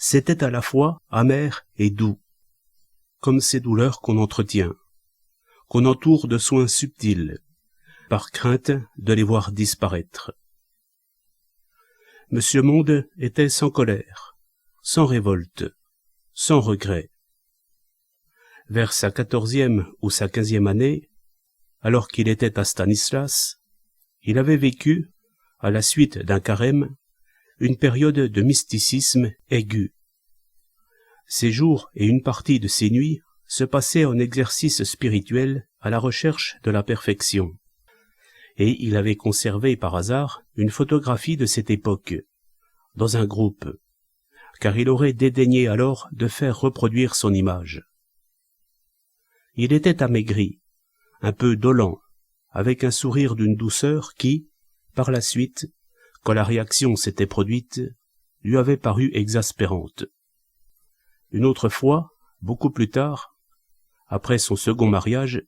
C'était à la fois amer et doux, comme ces douleurs qu'on entretient, qu'on entoure de soins subtils, par crainte de les voir disparaître. Monsieur Monde était sans colère, sans révolte, sans regret. Vers sa 14e ou sa 15e année, alors qu'il était à Stanislas, il avait vécu, à la suite d'un carême, une période de mysticisme aigu. Ses jours et une partie de ses nuits se passaient en exercice spirituel à la recherche de la perfection. Et il avait conservé par hasard une photographie de cette époque, dans un groupe, car il aurait dédaigné alors de faire reproduire son image. Il était amaigri, un peu dolent, avec un sourire d'une douceur qui, par la suite, quand la réaction s'était produite, lui avait paru exaspérante. Une autre fois, beaucoup plus tard, après son second mariage,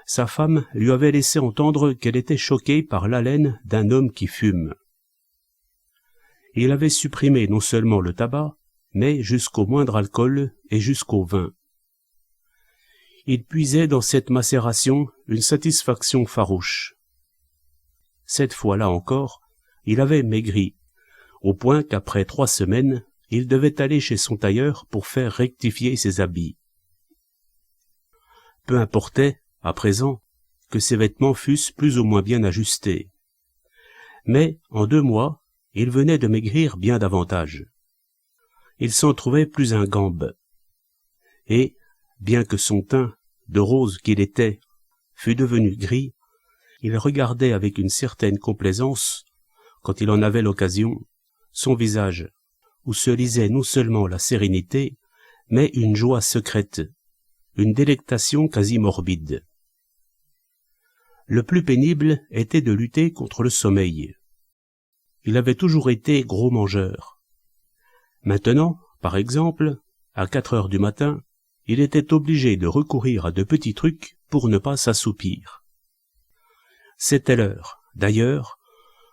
sa femme lui avait laissé entendre qu'elle était choquée par l'haleine d'un homme qui fume. Il avait supprimé non seulement le tabac, mais jusqu'au moindre alcool et jusqu'au vin. Il puisait dans cette macération une satisfaction farouche. Cette fois-là encore, il avait maigri, au point qu'après 3 semaines, il devait aller chez son tailleur pour faire rectifier ses habits. Peu importait, à présent, que ses vêtements fussent plus ou moins bien ajustés. Mais, en 2 mois, il venait de maigrir bien davantage. Il s'en trouvait plus ingambe. Et, bien que son teint, de rose qu'il était, fût devenu gris, il regardait avec une certaine complaisance, quand il en avait l'occasion, son visage, où se lisait non seulement la sérénité, mais une joie secrète, une délectation quasi morbide. Le plus pénible était de lutter contre le sommeil. Il avait toujours été gros mangeur. Maintenant, par exemple, à 4 heures du matin, il était obligé de recourir à de petits trucs pour ne pas s'assoupir. C'était l'heure, d'ailleurs,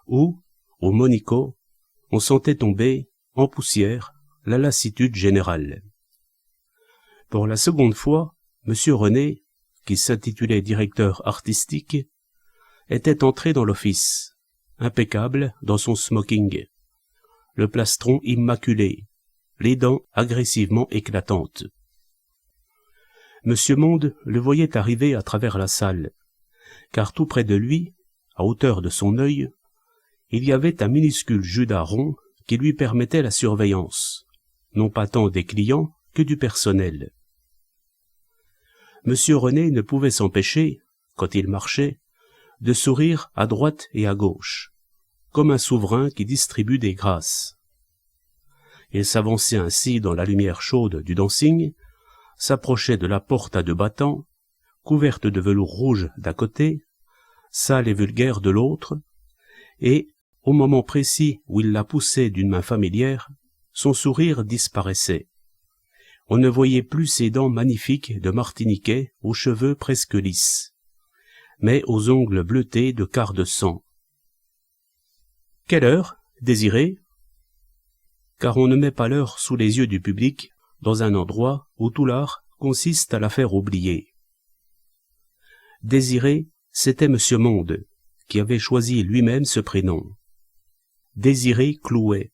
où, au Monico, on sentait tomber, en poussière, la lassitude générale. Pour la seconde fois, M. René, qui s'intitulait directeur artistique, était entré dans l'office, impeccable dans son smoking, le plastron immaculé, les dents agressivement éclatantes. M. Monde le voyait arriver à travers la salle, car tout près de lui, à hauteur de son œil, il y avait un minuscule Judas rond qui lui permettait la surveillance, non pas tant des clients que du personnel. M. René ne pouvait s'empêcher, quand il marchait, de sourire à droite et à gauche, comme un souverain qui distribue des grâces. Il s'avançait ainsi dans la lumière chaude du dancing, s'approchait de la porte à 2 battants, couverte de velours rouge d'un côté, sale et vulgaire de l'autre, et, au moment précis où il la poussait d'une main familière, son sourire disparaissait. On ne voyait plus ses dents magnifiques de martiniquais aux cheveux presque lisses, mais aux ongles bleutés de quart de sang. « Quelle heure, Désiré ?» Car on ne met pas l'heure sous les yeux du public dans un endroit où tout l'art consiste à la faire oublier. Désiré, c'était M. Monde, qui avait choisi lui-même ce prénom. Désiré Clouet.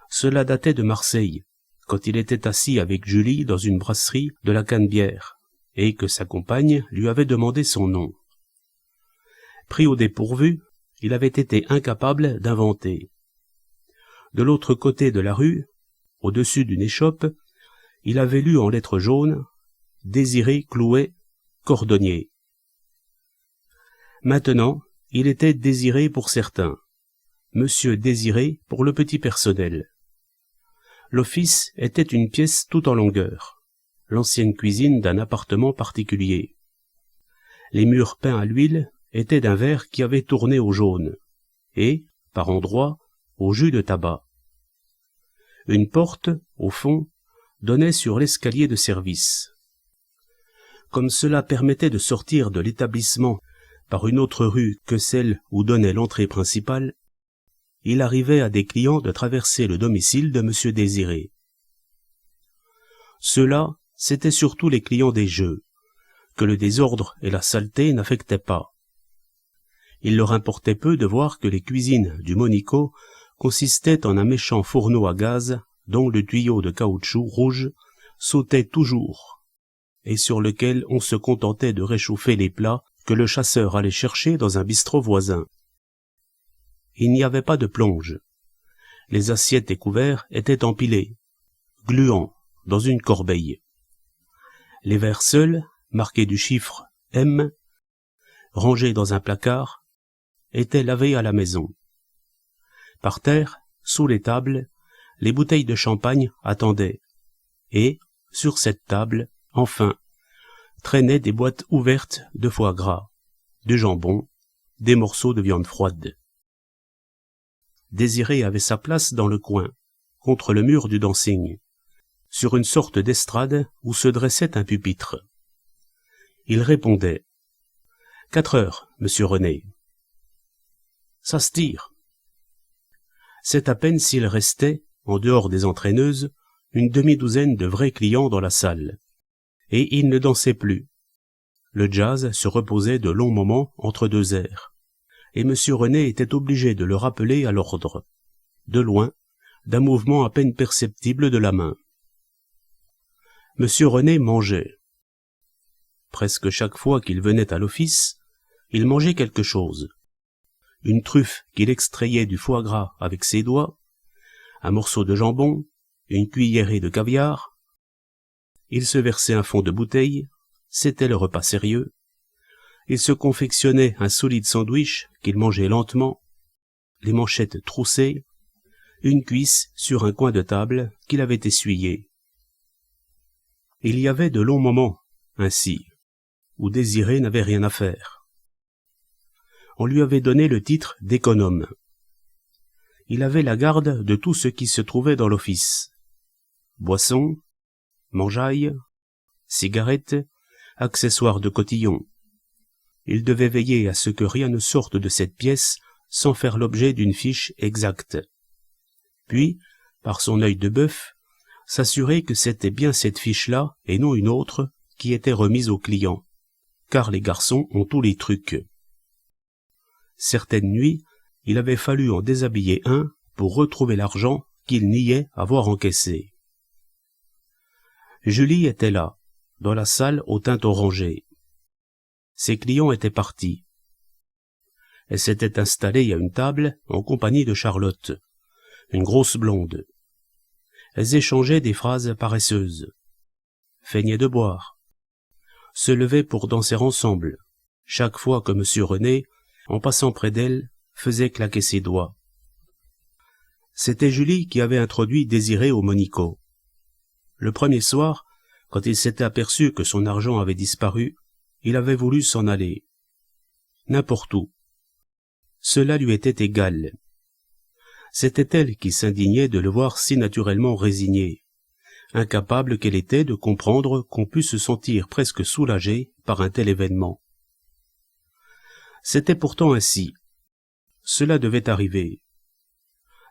Cela datait de Marseille, quand il était assis avec Julie dans une brasserie de la Canebière, et que sa compagne lui avait demandé son nom. Pris au dépourvu, il avait été incapable d'inventer. De l'autre côté de la rue, au-dessus d'une échoppe, il avait lu en lettres jaunes « Désiré Clouet, cordonnier ». Maintenant, il était Désiré pour certains, Monsieur Désiré pour le petit personnel. L'office était une pièce tout en longueur, l'ancienne cuisine d'un appartement particulier. Les murs peints à l'huile étaient d'un vert qui avait tourné au jaune, et, par endroits, au jus de tabac. Une porte, au fond, donnait sur l'escalier de service. Comme cela permettait de sortir de l'établissement par une autre rue que celle où donnait l'entrée principale, il arrivait à des clients de traverser le domicile de M. Désiré. Ceux-là, c'étaient surtout les clients des jeux, que le désordre et la saleté n'affectaient pas. Il leur importait peu de voir que les cuisines du Monico consistaient en un méchant fourneau à gaz dont le tuyau de caoutchouc rouge sautait toujours, et sur lequel on se contentait de réchauffer les plats que le chasseur allait chercher dans un bistrot voisin. Il n'y avait pas de plonge. Les assiettes et couverts étaient empilés, gluants, dans une corbeille. Les verres seuls, marqués du chiffre M, rangés dans un placard, étaient lavés à la maison. Par terre, sous les tables, les bouteilles de champagne attendaient, et, sur cette table, enfin, traînaient des boîtes ouvertes de foie gras, de jambon, des morceaux de viande froide. Désiré avait sa place dans le coin, contre le mur du dancing, sur une sorte d'estrade où se dressait un pupitre. Il répondait « 4 heures, monsieur René. » Ça se tire. C'est à peine s'il restait, en dehors des entraîneuses, une demi-douzaine de vrais clients dans la salle. Et il ne dansait plus. Le jazz se reposait de longs moments entre deux airs. Et M. René était obligé de le rappeler à l'ordre, de loin, d'un mouvement à peine perceptible de la main. M. René mangeait. Presque chaque fois qu'il venait à l'office, il mangeait quelque chose. Une truffe qu'il extrayait du foie gras avec ses doigts, un morceau de jambon, une cuillerée de caviar. Il se versait un fond de bouteille, c'était le repas sérieux. Il se confectionnait un solide sandwich qu'il mangeait lentement, les manchettes troussées, une cuisse sur un coin de table qu'il avait essuyé. Il y avait de longs moments, ainsi, où Désiré n'avait rien à faire. On lui avait donné le titre d'économe. Il avait la garde de tout ce qui se trouvait dans l'office. Boissons, mangeailles, cigarettes, accessoires de cotillon. Il devait veiller à ce que rien ne sorte de cette pièce sans faire l'objet d'une fiche exacte. Puis, par son œil de bœuf, s'assurer que c'était bien cette fiche-là, et non une autre, qui était remise aux clients, car les garçons ont tous les trucs. Certaines nuits, il avait fallu en déshabiller un pour retrouver l'argent qu'il niait avoir encaissé. Julie était là, dans la salle aux teintes orangées. Ses clients étaient partis. Elle s'était installée à une table en compagnie de Charlotte, une grosse blonde. Elles échangeaient des phrases paresseuses, feignaient de boire, se levaient pour danser ensemble, chaque fois que M. René, en passant près d'elle, faisait claquer ses doigts. C'était Julie qui avait introduit Désiré au Monico. Le premier soir, quand il s'était aperçu que son argent avait disparu, il avait voulu s'en aller. N'importe où. Cela lui était égal. C'était elle qui s'indignait de le voir si naturellement résigné, incapable qu'elle était de comprendre qu'on pût se sentir presque soulagé par un tel événement. C'était pourtant ainsi. Cela devait arriver.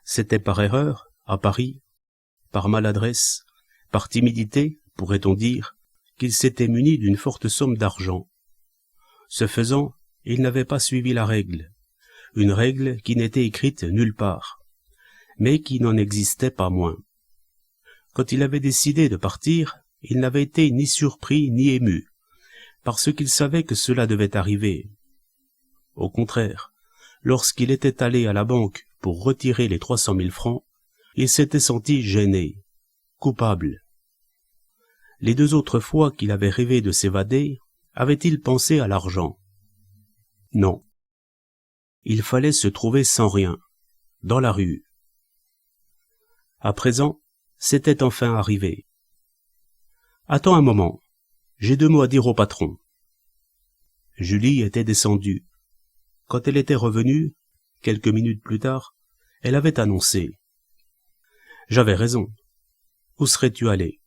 C'était par erreur, à Paris, par maladresse, par timidité, pourrait-on dire, qu'il s'était muni d'une forte somme d'argent. Ce faisant, il n'avait pas suivi la règle, une règle qui n'était écrite nulle part, mais qui n'en existait pas moins. Quand il avait décidé de partir, il n'avait été ni surpris ni ému, parce qu'il savait que cela devait arriver. Au contraire, lorsqu'il était allé à la banque pour retirer les 300 000 francs, il s'était senti gêné, coupable. Les 2 autres fois qu'il avait rêvé de s'évader, avait-il pensé à l'argent? Non. Il fallait se trouver sans rien, dans la rue. À présent, c'était enfin arrivé. « Attends un moment, j'ai 2 mots à dire au patron. » Julie était descendue. Quand elle était revenue, quelques minutes plus tard, elle avait annoncé. « J'avais raison. Où serais-tu allé?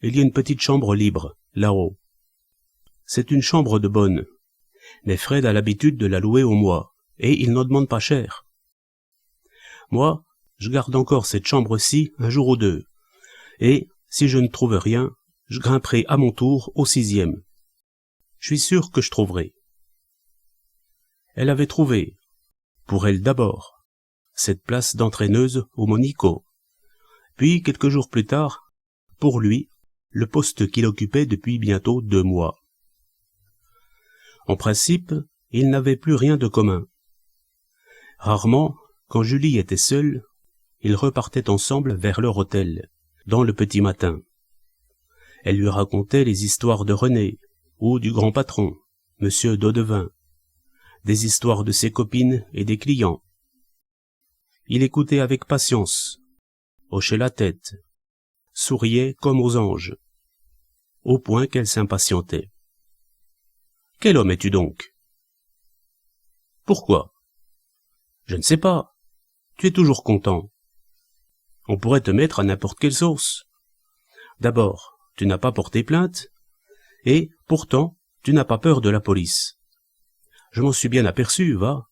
Il y a une petite chambre libre, là-haut. C'est une chambre de bonne, mais Fred a l'habitude de la louer au mois, et il n'en demande pas cher. Moi, je garde encore cette chambre-ci un jour ou deux, et, si je ne trouve rien, je grimperai à mon tour au 6e. Je suis sûr que je trouverai. » Elle avait trouvé, pour elle d'abord, cette place d'entraîneuse au Monico, puis quelques jours plus tard, pour lui, le poste qu'il occupait depuis bientôt 2 mois. En principe, ils n'avaient plus rien de commun. Rarement, quand Julie était seule, ils repartaient ensemble vers leur hôtel, dans le petit matin. Elle lui racontait les histoires de René, ou du grand patron, Monsieur Daudevin, des histoires de ses copines et des clients. Il écoutait avec patience, hochait la tête, souriait comme aux anges, au point qu'elle s'impatientait. « Quel homme es-tu donc ?»« Pourquoi ?»« Je ne sais pas. Tu es toujours content. On pourrait te mettre à n'importe quelle sauce. D'abord, tu n'as pas porté plainte, et, pourtant, tu n'as pas peur de la police. Je m'en suis bien aperçu, va.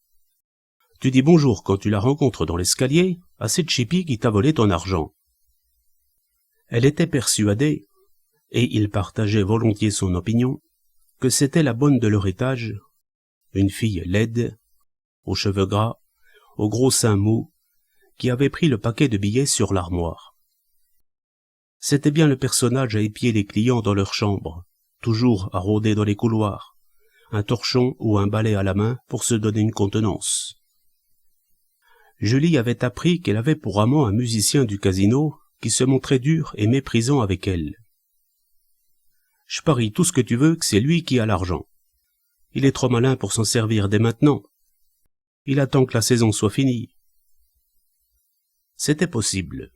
Tu dis bonjour quand tu la rencontres dans l'escalier à cette chipie qui t'a volé ton argent. » Elle était persuadée, et il partageait volontiers son opinion, que c'était la bonne de leur étage, une fille laide, aux cheveux gras, aux gros seins mous, qui avait pris le paquet de billets sur l'armoire. C'était bien le personnage à épier les clients dans leur chambre, toujours à rôder dans les couloirs, un torchon ou un balai à la main pour se donner une contenance. Julie avait appris qu'elle avait pour amant un musicien du casino qui se montrait dur et méprisant avec elle. « Je parie tout ce que tu veux que c'est lui qui a l'argent. Il est trop malin pour s'en servir dès maintenant. Il attend que la saison soit finie. » C'était possible.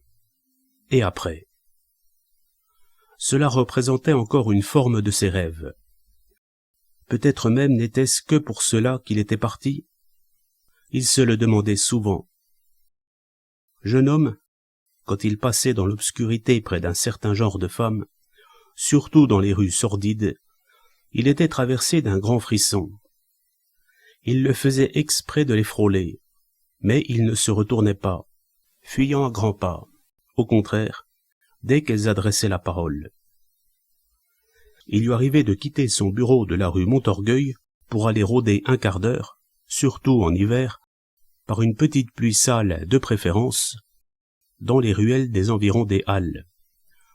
Et après? Cela représentait encore une forme de ses rêves. Peut-être même n'était-ce que pour cela qu'il était parti. Il se le demandait souvent. Jeune homme, quand il passait dans l'obscurité près d'un certain genre de femmes, surtout dans les rues sordides, il était traversé d'un grand frisson. Il le faisait exprès de les frôler, mais il ne se retournait pas, fuyant à grands pas, au contraire, dès qu'elles adressaient la parole. Il lui arrivait de quitter son bureau de la rue Montorgueil pour aller rôder un quart d'heure, surtout en hiver, par une petite pluie sale de préférence, dans les ruelles des environs des Halles,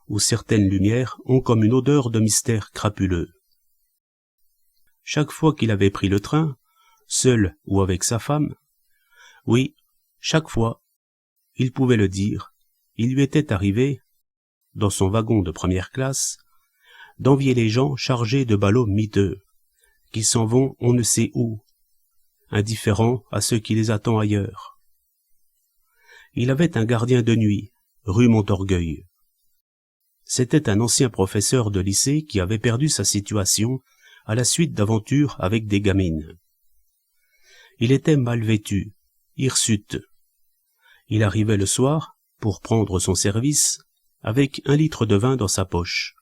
où certaines lumières ont comme une odeur de mystère crapuleux. Chaque fois qu'il avait pris le train, seul ou avec sa femme, oui, chaque fois, il pouvait le dire, il lui était arrivé, dans son wagon de première classe, d'envier les gens chargés de ballots miteux, qui s'en vont on ne sait où, indifférents à ce qui les attend ailleurs. Il avait un gardien de nuit, rue Montorgueil. C'était un ancien professeur de lycée qui avait perdu sa situation à la suite d'aventures avec des gamines. Il était mal vêtu, hirsute. Il arrivait le soir, pour prendre son service, avec 1 litre de vin dans sa poche,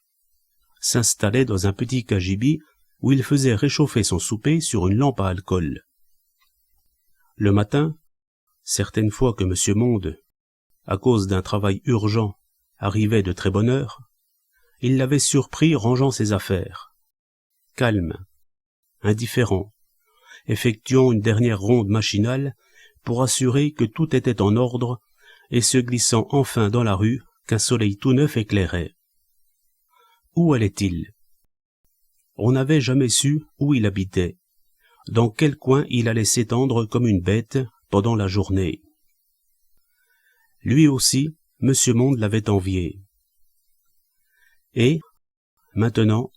s'installait dans un petit cagibi où il faisait réchauffer son souper sur une lampe à alcool. Le matin, certaines fois que M. Monde, à cause d'un travail urgent, arrivait de très bonne heure, il l'avait surpris rangeant ses affaires, calme, indifférent, effectuant une dernière ronde machinale pour assurer que tout était en ordre et se glissant enfin dans la rue qu'un soleil tout neuf éclairait. Où allait-il? On n'avait jamais su où il habitait, dans quel coin il allait s'étendre comme une bête pendant la journée. Lui aussi, M. Monde l'avait envié. Et, maintenant,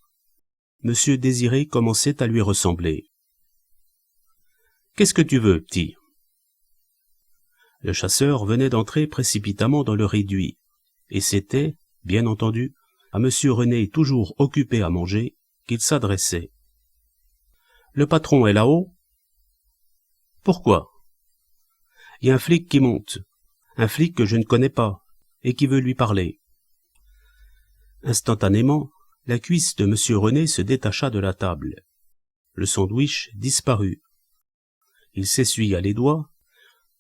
M. Désiré commençait à lui ressembler. « Qu'est-ce que tu veux, petit ?» Le chasseur venait d'entrer précipitamment dans le réduit, et c'était, bien entendu, à M. René toujours occupé à manger, qu'il s'adressait. « Le patron est là-haut ?»« Pourquoi ?»« Il y a un flic qui monte, un flic que je ne connais pas, et qui veut lui parler. » Instantanément, la cuisse de M. René se détacha de la table. Le sandwich disparut. Il s'essuya les doigts,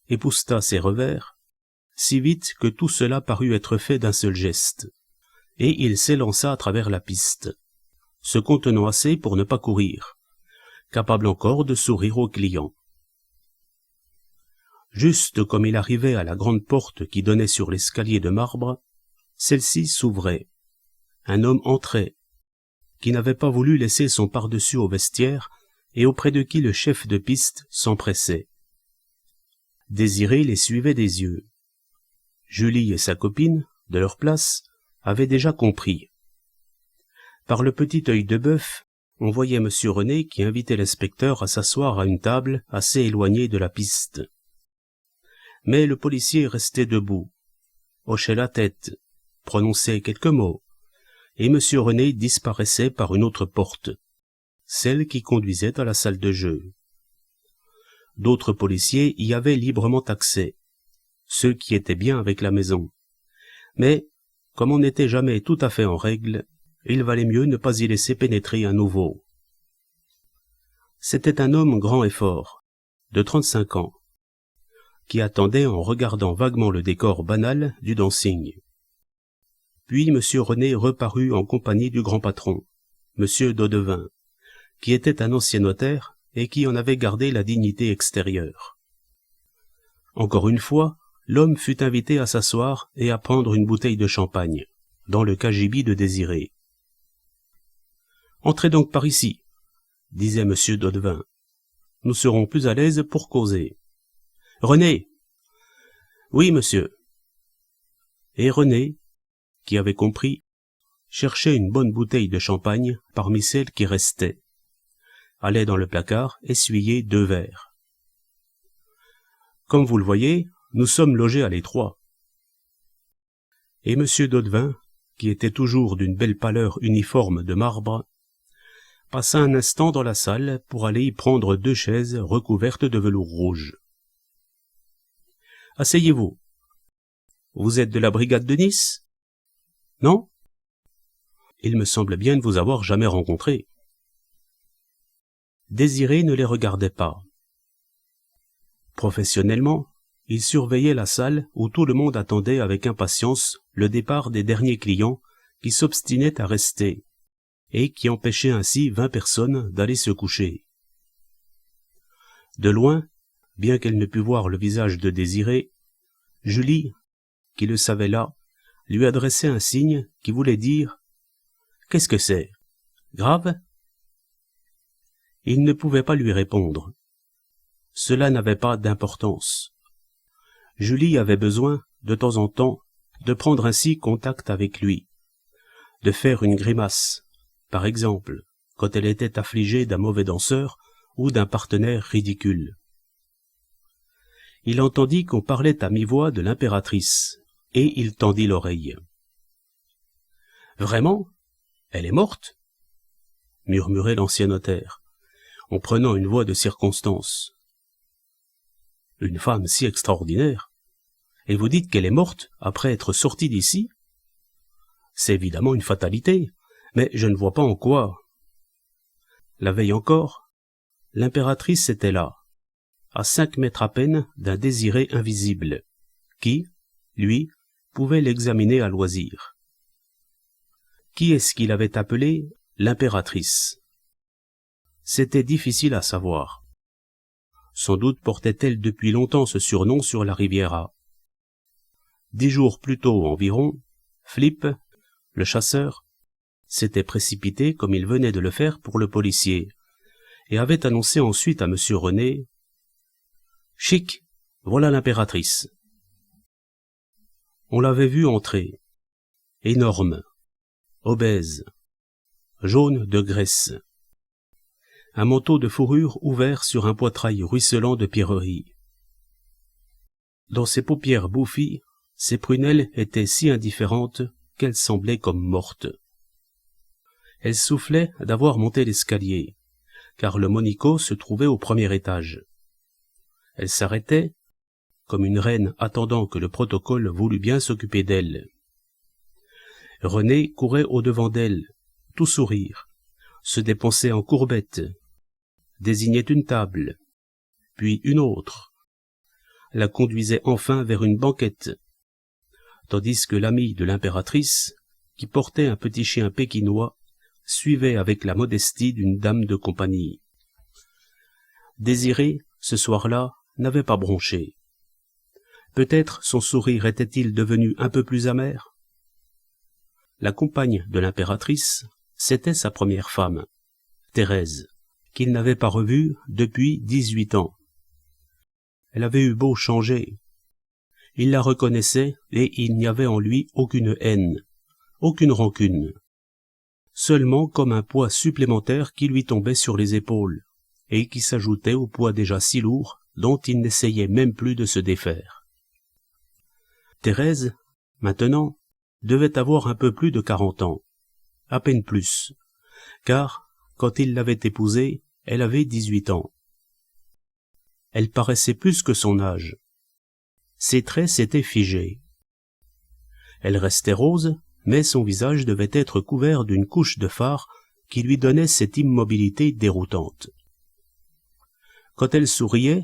épousseta ses revers, si vite que tout cela parut être fait d'un seul geste, et il s'élança à travers la piste, se contenant assez pour ne pas courir, capable encore de sourire aux clients. Juste comme il arrivait à la grande porte qui donnait sur l'escalier de marbre, celle-ci s'ouvrait. Un homme entrait, qui n'avait pas voulu laisser son pardessus au vestiaire et auprès de qui le chef de piste s'empressait. Désiré les suivait des yeux. Julie et sa copine, de leur place, avaient déjà compris. Par le petit œil de bœuf, on voyait M. René qui invitait l'inspecteur à s'asseoir à une table assez éloignée de la piste. Mais le policier restait debout, hochait la tête, prononçait quelques mots, et M. René disparaissait par une autre porte, celle qui conduisait à la salle de jeu. D'autres policiers y avaient librement accès, ceux qui étaient bien avec la maison. Mais, comme on n'était jamais tout à fait en règle, il valait mieux ne pas y laisser pénétrer un nouveau. C'était un homme grand et fort, de 35 ans, qui attendait en regardant vaguement le décor banal du dancing. Puis M. René reparut en compagnie du grand patron, M. Daudevin, qui était un ancien notaire et qui en avait gardé la dignité extérieure. Encore une fois, l'homme fut invité à s'asseoir et à prendre une bouteille de champagne, dans le cagibi de Désiré. « Entrez donc par ici, » disait M. Daudevin. « Nous serons plus à l'aise pour causer. »« René !»« Oui, monsieur. » Et René, qui avait compris, cherchait une bonne bouteille de champagne parmi celles qui restaient, allait dans le placard essuyer 2 verres. « Comme vous le voyez, nous sommes logés à l'étroit. » Et M. Daudevin, qui était toujours d'une belle pâleur uniforme de marbre, passa un instant dans la salle pour aller y prendre 2 chaises recouvertes de velours rouge. « Asseyez-vous. Vous êtes de la brigade de Nice ? Non ? Il me semble bien ne vous avoir jamais rencontré. » Désiré ne les regardait pas. Professionnellement, il surveillait la salle où tout le monde attendait avec impatience le départ des derniers clients qui s'obstinaient à rester et qui empêchaient ainsi 20 personnes d'aller se coucher. De loin, bien qu'elle ne pût voir le visage de Désiré, Julie, qui le savait là, lui adressait un signe qui voulait dire « Qu'est-ce que c'est ? Grave ?» Il ne pouvait pas lui répondre. Cela n'avait pas d'importance. Julie avait besoin, de temps en temps, de prendre ainsi contact avec lui, de faire une grimace, par exemple, quand elle était affligée d'un mauvais danseur ou d'un partenaire ridicule. Il entendit qu'on parlait à mi-voix de l'impératrice, et il tendit l'oreille. « Vraiment ? Elle est morte ?» murmurait l'ancien notaire, en prenant une voix de circonstance. « Une femme si extraordinaire, et vous dites qu'elle est morte après être sortie d'ici ? C'est évidemment une fatalité, mais je ne vois pas en quoi. » La veille encore, l'impératrice était là, à 5 mètres à peine d'un Désiré invisible, qui, lui, pouvait l'examiner à loisir. Qui est-ce qu'il avait appelé l'impératrice ? C'était difficile à savoir. Sans doute portait-elle depuis longtemps ce surnom sur la Riviera. 10 jours plus tôt environ, Flip, le chasseur, s'était précipité comme il venait de le faire pour le policier, et avait annoncé ensuite à M. René « Chic, voilà l'impératrice !» On l'avait vu entrer, énorme, obèse, jaune de graisse, un manteau de fourrure ouvert sur un poitrail ruisselant de pierreries. Dans ses paupières bouffies, ses prunelles étaient si indifférentes qu'elles semblaient comme mortes. Elle soufflait d'avoir monté l'escalier, car le Monico se trouvait au 1er étage. Elle s'arrêtait, comme une reine attendant que le protocole voulût bien s'occuper d'elle. René courait au-devant d'elle, tout sourire, se dépensait en courbettes, désignait une table, puis une autre, la conduisait enfin vers une banquette tandis que l'ami de l'impératrice, qui portait un petit chien pékinois, suivait avec la modestie d'une dame de compagnie. Désiré, ce soir-là, n'avait pas bronché. Peut-être son sourire était-il devenu un peu plus amer? La compagne de l'impératrice, c'était sa première femme, Thérèse, qu'il n'avait pas revue depuis 18 ans. Elle avait eu beau changer. Il la reconnaissait et il n'y avait en lui aucune haine, aucune rancune. Seulement comme un poids supplémentaire qui lui tombait sur les épaules et qui s'ajoutait au poids déjà si lourd dont il n'essayait même plus de se défaire. Thérèse, maintenant, devait avoir un peu plus de 40 ans, à peine plus, car, quand il l'avait épousée, elle avait 18 ans. Elle paraissait plus que son âge. Ses traits s'étaient figés. Elle restait rose, mais son visage devait être couvert d'une couche de fard qui lui donnait cette immobilité déroutante. Quand elle souriait,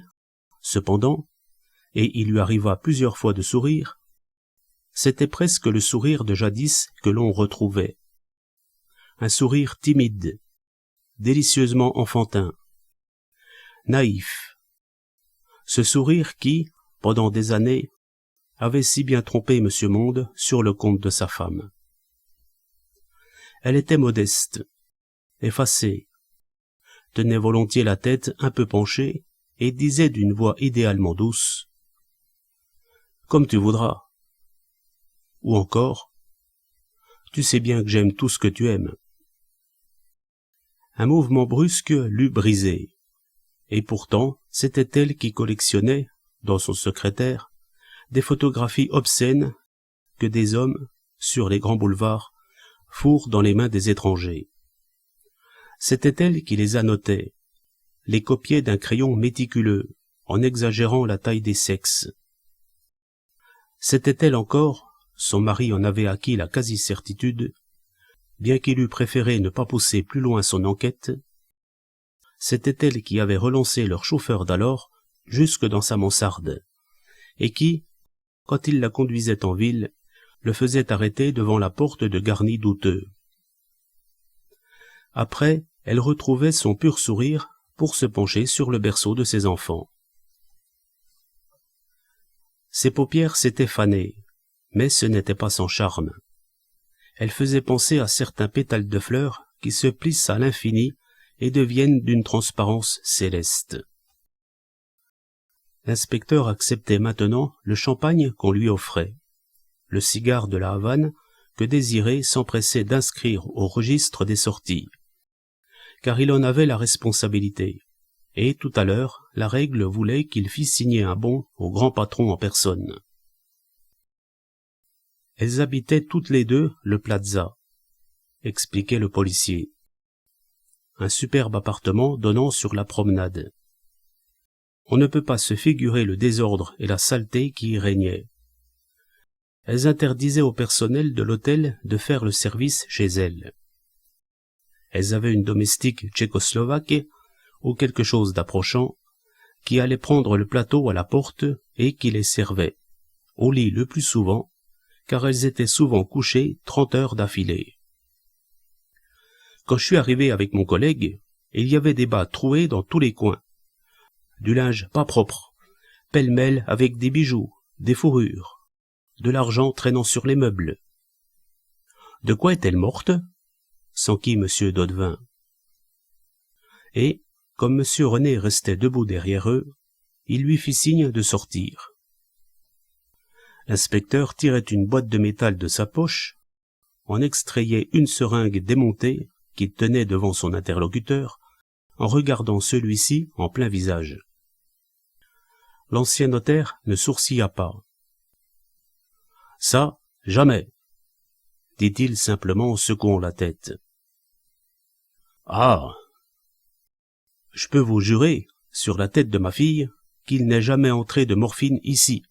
cependant, et il lui arriva plusieurs fois de sourire, c'était presque le sourire de jadis que l'on retrouvait. Un sourire timide, délicieusement enfantin, naïf. Ce sourire qui, pendant des années, avait si bien trompé Monsieur Monde sur le compte de sa femme. Elle était modeste, effacée, tenait volontiers la tête un peu penchée et disait d'une voix idéalement douce « Comme tu voudras ». Ou encore « Tu sais bien que j'aime tout ce que tu aimes ». Un mouvement brusque l'eût brisé, et pourtant c'était elle qui collectionnait, dans son secrétaire, des photographies obscènes que des hommes, sur les grands boulevards, fourrent dans les mains des étrangers. C'était elle qui les annotait, les copiait d'un crayon méticuleux, en exagérant la taille des sexes. C'était elle encore, son mari en avait acquis la quasi-certitude, bien qu'il eût préféré ne pas pousser plus loin son enquête, c'était elle qui avait relancé leur chauffeur d'alors jusque dans sa mansarde, et qui, quand il la conduisait en ville, le faisait arrêter devant la porte de Garni douteux. Après, elle retrouvait son pur sourire pour se pencher sur le berceau de ses enfants. Ses paupières s'étaient fanées, mais ce n'était pas sans charme. Elle faisait penser à certains pétales de fleurs qui se plissent à l'infini et deviennent d'une transparence céleste. L'inspecteur acceptait maintenant le champagne qu'on lui offrait, le cigare de la Havane que Désiré s'empressait d'inscrire au registre des sorties, car il en avait la responsabilité, et tout à l'heure la règle voulait qu'il fît signer un bon au grand patron en personne. Elles habitaient toutes les deux le Plaza, expliquait le policier. Un superbe appartement donnant sur la promenade. On ne peut pas se figurer le désordre et la saleté qui y régnaient. Elles interdisaient au personnel de l'hôtel de faire le service chez elles. Elles avaient une domestique tchécoslovaque, ou quelque chose d'approchant, qui allait prendre le plateau à la porte et qui les servait, au lit le plus souvent, car elles étaient souvent couchées 30 heures d'affilée. Quand je suis arrivé avec mon collègue, il y avait des bas troués dans tous les coins. Du linge pas propre, pêle-mêle avec des bijoux, des fourrures, de l'argent traînant sur les meubles. De quoi est-elle morte? s'enquit M. Daudevin. Et, comme M. René restait debout derrière eux, il lui fit signe de sortir. L'inspecteur tirait une boîte de métal de sa poche, en extrayait une seringue démontée qu'il tenait devant son interlocuteur, en regardant celui-ci en plein visage. L'ancien notaire ne sourcilla pas. « Ça, jamais !» dit-il simplement en secouant la tête. « Ah ! Je peux vous jurer, sur la tête de ma fille, qu'il n'est jamais entré de morphine ici,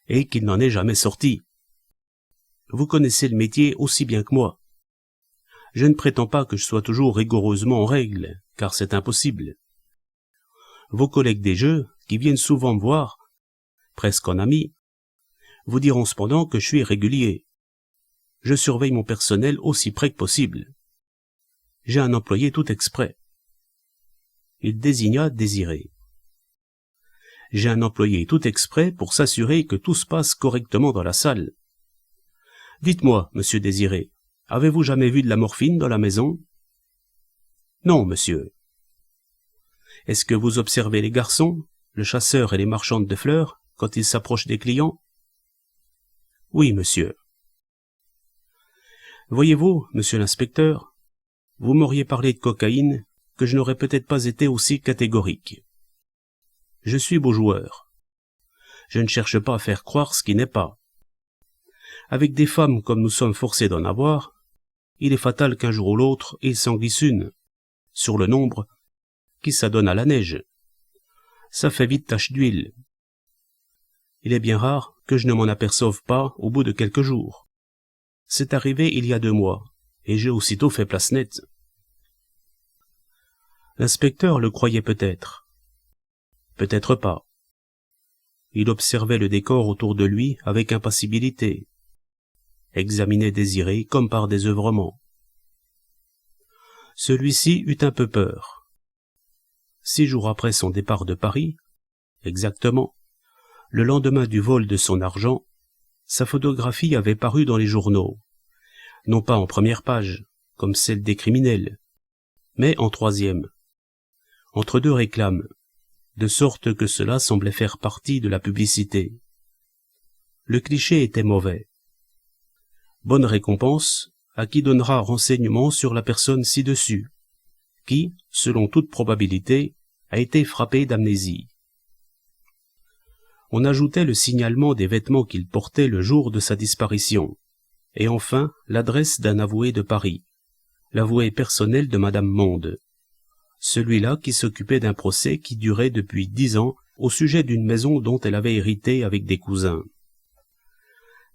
et qu'il n'en est jamais sorti. Vous connaissez le métier aussi bien que moi. Je ne prétends pas que je sois toujours rigoureusement en règle, car c'est impossible. Vos collègues des jeux, qui viennent souvent me voir, presque en amis, vous diront cependant que je suis régulier. Je surveille mon personnel aussi près que possible. J'ai un employé tout exprès. Il désigna Désiré. J'ai un employé tout exprès pour s'assurer que tout se passe correctement dans la salle. Dites-moi, monsieur Désiré, avez-vous jamais vu de la morphine dans la maison? Non, monsieur. Est-ce que vous observez les garçons, le chasseur et les marchandes de fleurs, quand ils s'approchent des clients? Oui, monsieur. Voyez-vous, monsieur l'inspecteur, vous m'auriez parlé de cocaïne, que je n'aurais peut-être pas été aussi catégorique. Je suis beau joueur. Je ne cherche pas à faire croire ce qui n'est pas. Avec des femmes comme nous sommes forcés d'en avoir, il est fatal qu'un jour ou l'autre il s'en glisse une, sur le nombre, qui s'adonne à la neige. Ça fait vite tache d'huile. Il est bien rare que je ne m'en aperçoive pas au bout de quelques jours. C'est arrivé il y a 2 mois, et j'ai aussitôt fait place nette. L'inspecteur le croyait peut-être. Peut-être pas. Il observait le décor autour de lui avec impassibilité, examinait Désiré comme par désœuvrement. Celui-ci eut un peu peur. 6 jours après son départ de Paris, exactement, le lendemain du vol de son argent, sa photographie avait paru dans les journaux, non pas en première page, comme celle des criminels, mais en 3e, entre 2 réclames, de sorte que cela semblait faire partie de la publicité. Le cliché était mauvais. Bonne récompense à qui donnera renseignement sur la personne ci-dessus, qui, selon toute probabilité, a été frappée d'amnésie. On ajoutait le signalement des vêtements qu'il portait le jour de sa disparition, et enfin l'adresse d'un avoué de Paris, l'avoué personnel de Madame Monde, celui-là qui s'occupait d'un procès qui durait depuis 10 ans au sujet d'une maison dont elle avait hérité avec des cousins.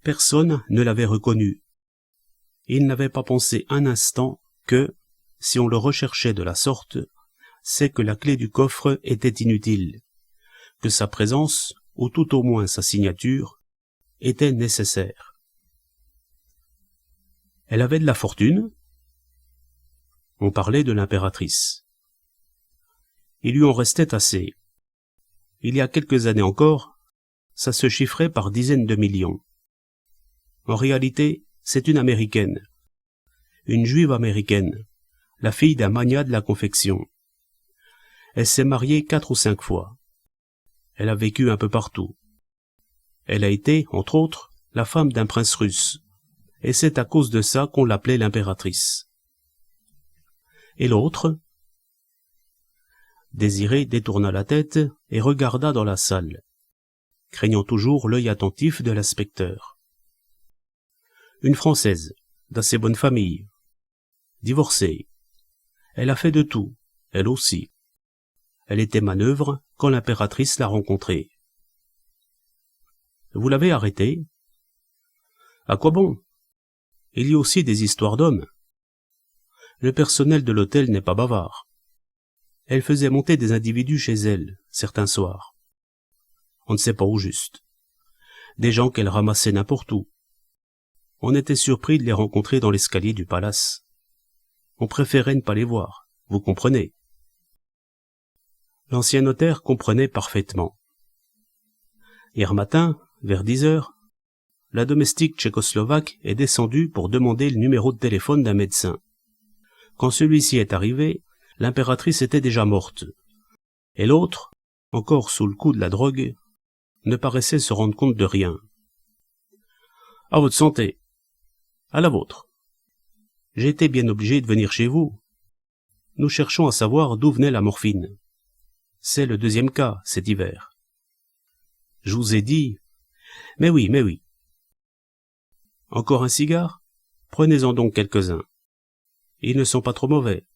Personne ne l'avait reconnu. Il n'avait pas pensé un instant que, si on le recherchait de la sorte, c'est que la clé du coffre était inutile, que sa présence, ou tout au moins sa signature, était nécessaire. Elle avait de la fortune? On parlait de l'impératrice. Il lui en restait assez. Il y a quelques années encore, ça se chiffrait par dizaines de millions. En réalité, c'est une Américaine, une juive américaine, la fille d'un magnat de la confection. Elle s'est mariée 4 ou 5 fois. Elle a vécu un peu partout. Elle a été, entre autres, la femme d'un prince russe, et c'est à cause de ça qu'on l'appelait l'impératrice. Et l'autre? Désiré détourna la tête et regarda dans la salle, craignant toujours l'œil attentif de l'inspecteur. Une Française, d'assez bonne famille, divorcée. Elle a fait de tout, elle aussi. Elle était manœuvre quand l'impératrice l'a rencontrée. Vous l'avez arrêtée? À quoi bon? Il y a aussi des histoires d'hommes. Le personnel de l'hôtel n'est pas bavard. Elle faisait monter des individus chez elle, certains soirs. On ne sait pas où juste. Des gens qu'elle ramassait n'importe où. On était surpris de les rencontrer dans l'escalier du palace. On préférait ne pas les voir, vous comprenez. L'ancien notaire comprenait parfaitement. Hier matin, vers 10 heures, la domestique tchécoslovaque est descendue pour demander le numéro de téléphone d'un médecin. Quand celui-ci est arrivé, l'impératrice était déjà morte, et l'autre, encore sous le coup de la drogue, ne paraissait se rendre compte de rien. « À votre santé. À la vôtre. J'ai été bien obligé de venir chez vous. Nous cherchons à savoir d'où venait la morphine. C'est le 2e cas, cet hiver. Je vous ai dit... Mais oui. Encore un cigare? Prenez-en donc quelques-uns. Ils ne sont pas trop mauvais. »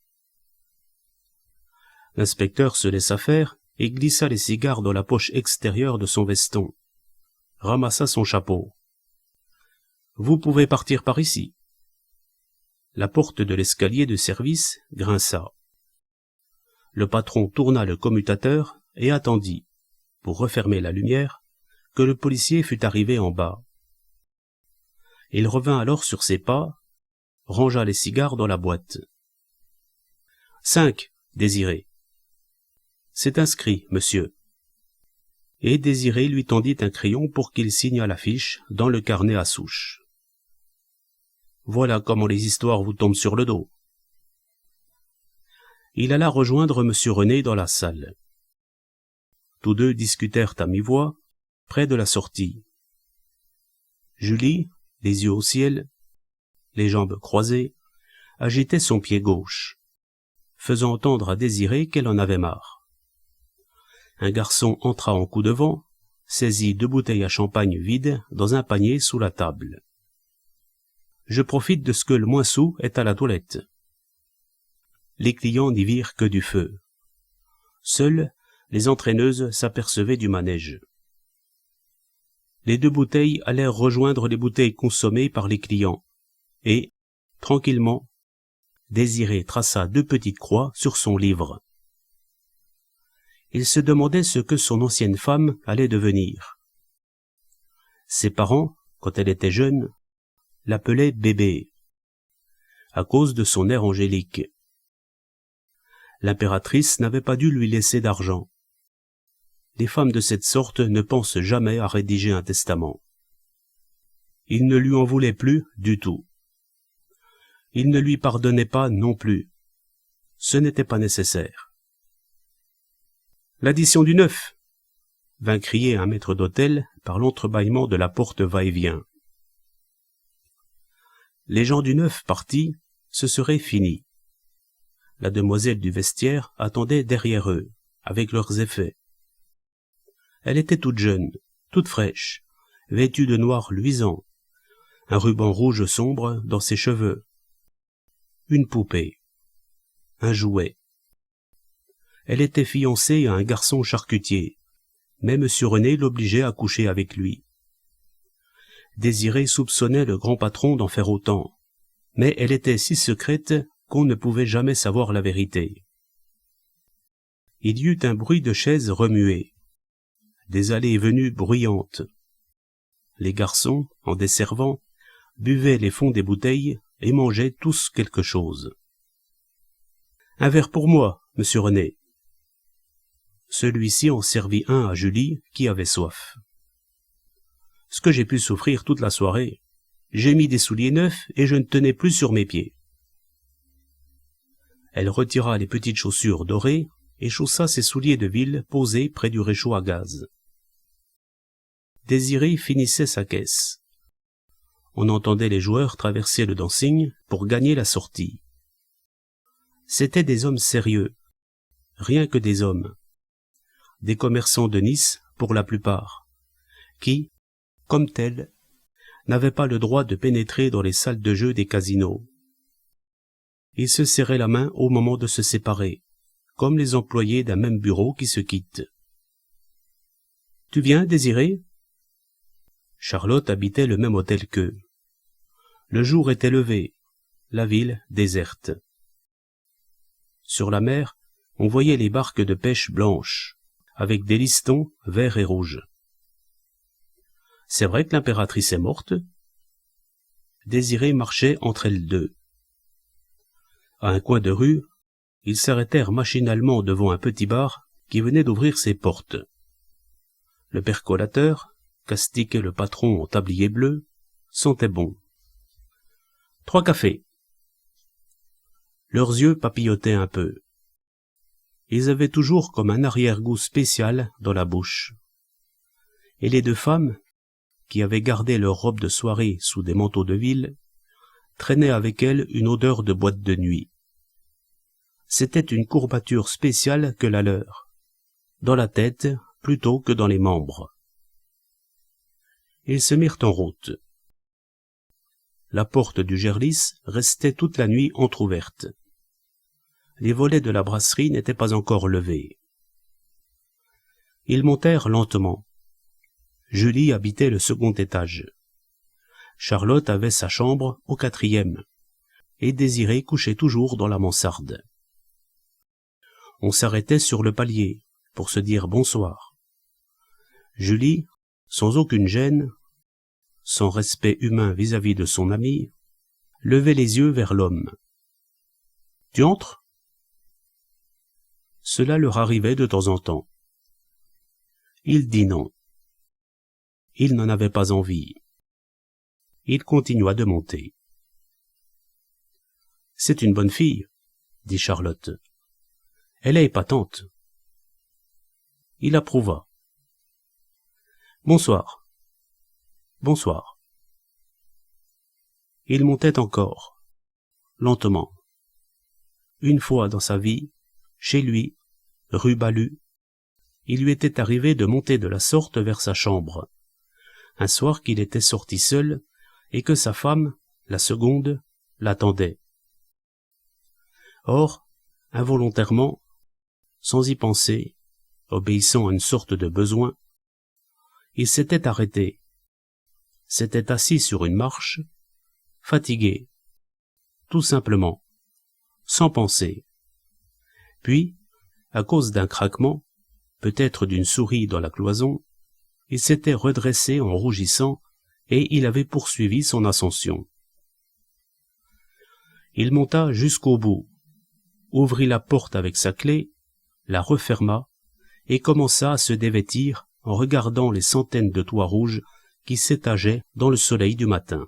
L'inspecteur se laissa faire et glissa les cigares dans la poche extérieure de son veston. Ramassa son chapeau. « Vous pouvez partir par ici. » La porte de l'escalier de service grinça. Le patron tourna le commutateur et attendit, pour refermer la lumière, que le policier fût arrivé en bas. Il revint alors sur ses pas, rangea les cigares dans la boîte. « 5, Désiré. »« C'est inscrit, monsieur. » Et Désiré lui tendit un crayon pour qu'il signât l'affiche dans le carnet à souche. Voilà comment les histoires vous tombent sur le dos. Il alla rejoindre M. René dans la salle. Tous deux discutèrent à mi-voix, près de la sortie. Julie, les yeux au ciel, les jambes croisées, agitait son pied gauche, faisant entendre à Désiré qu'elle en avait marre. Un garçon entra en coup de vent, saisit 2 bouteilles à champagne vides dans un panier sous la table. « Je profite de ce que le moins sou est à la toilette. » Les clients n'y virent que du feu. Seules les entraîneuses s'apercevaient du manège. Les 2 bouteilles allèrent rejoindre les bouteilles consommées par les clients, et, tranquillement, Désiré traça 2 petites croix sur son livre. Il se demandait ce que son ancienne femme allait devenir. Ses parents, quand elle était jeune, l'appelaient bébé, à cause de son air angélique. L'impératrice n'avait pas dû lui laisser d'argent. Les femmes de cette sorte ne pensent jamais à rédiger un testament. Il ne lui en voulait plus du tout. Il ne lui pardonnait pas non plus. Ce n'était pas nécessaire. « L'addition du 9 !» vint crier un maître d'hôtel par l'entrebâillement de la porte va-et-vient. Les gens du 9 partis, ce serait fini. La demoiselle du vestiaire attendait derrière eux, avec leurs effets. Elle était toute jeune, toute fraîche, vêtue de noir luisant, un ruban rouge sombre dans ses cheveux. Une poupée, un jouet. Elle était fiancée à un garçon charcutier, mais M. René l'obligeait à coucher avec lui. Désiré soupçonnait le grand patron d'en faire autant, mais elle était si secrète qu'on ne pouvait jamais savoir la vérité. Il y eut un bruit de chaises remuées, des allées et venues bruyantes. Les garçons, en desservant, buvaient les fonds des bouteilles et mangeaient tous quelque chose. « Un verre pour moi, monsieur René. » Celui-ci en servit un à Julie, qui avait soif. « Ce que j'ai pu souffrir toute la soirée, j'ai mis des souliers neufs et je ne tenais plus sur mes pieds. » Elle retira les petites chaussures dorées et chaussa ses souliers de ville posés près du réchaud à gaz. Désiré finissait sa caisse. On entendait les joueurs traverser le dancing pour gagner la sortie. C'étaient des hommes sérieux, rien que des hommes, des commerçants de Nice pour la plupart, qui, comme tels, n'avaient pas le droit de pénétrer dans les salles de jeu des casinos. Ils se serraient la main au moment de se séparer, comme les employés d'un même bureau qui se quittent. « Tu viens, Désiré ?» Charlotte habitait le même hôtel qu'eux. Le jour était levé, la ville déserte. Sur la mer, on voyait les barques de pêche blanches, avec des listons verts et rouges. « C'est vrai que l'impératrice est morte ?» Désiré marchait entre elles deux. À un coin de rue, ils s'arrêtèrent machinalement devant un petit bar qui venait d'ouvrir ses portes. Le percolateur, qu'astiquait le patron en tablier bleu, sentait bon. « 3 cafés. » Leurs yeux papillotaient un peu. Ils avaient toujours comme un arrière-goût spécial dans la bouche. Et les 2 femmes, qui avaient gardé leur robe de soirée sous des manteaux de ville, traînaient avec elles une odeur de boîte de nuit. C'était une courbature spéciale que la leur, dans la tête plutôt que dans les membres. Ils se mirent en route. La porte du Gerlis restait toute la nuit entr'ouverte. Les volets de la brasserie n'étaient pas encore levés. Ils montèrent lentement. Julie habitait le second étage. Charlotte avait sa chambre au 4e, et Désiré couchait toujours dans la mansarde. On s'arrêtait sur le palier pour se dire bonsoir. Julie, sans aucune gêne, sans respect humain vis-à-vis de son ami, levait les yeux vers l'homme. « Tu entres ?» Cela leur arrivait de temps en temps. Il dit non. Il n'en avait pas envie. Il continua de monter. « C'est une bonne fille, » dit Charlotte. « Elle est épatante. » Il approuva. « Bonsoir. » « Bonsoir. » Il montait encore, lentement. Une fois dans sa vie, chez lui, rue Balu, il lui était arrivé de monter de la sorte vers sa chambre, un soir qu'il était sorti seul et que sa femme, la seconde, l'attendait. Or, involontairement, sans y penser, obéissant à une sorte de besoin, il s'était arrêté, s'était assis sur une marche, fatigué, tout simplement, sans penser. Puis, à cause d'un craquement, peut-être d'une souris dans la cloison, il s'était redressé en rougissant et il avait poursuivi son ascension. Il monta jusqu'au bout, ouvrit la porte avec sa clé, la referma et commença à se dévêtir en regardant les centaines de toits rouges qui s'étageaient dans le soleil du matin.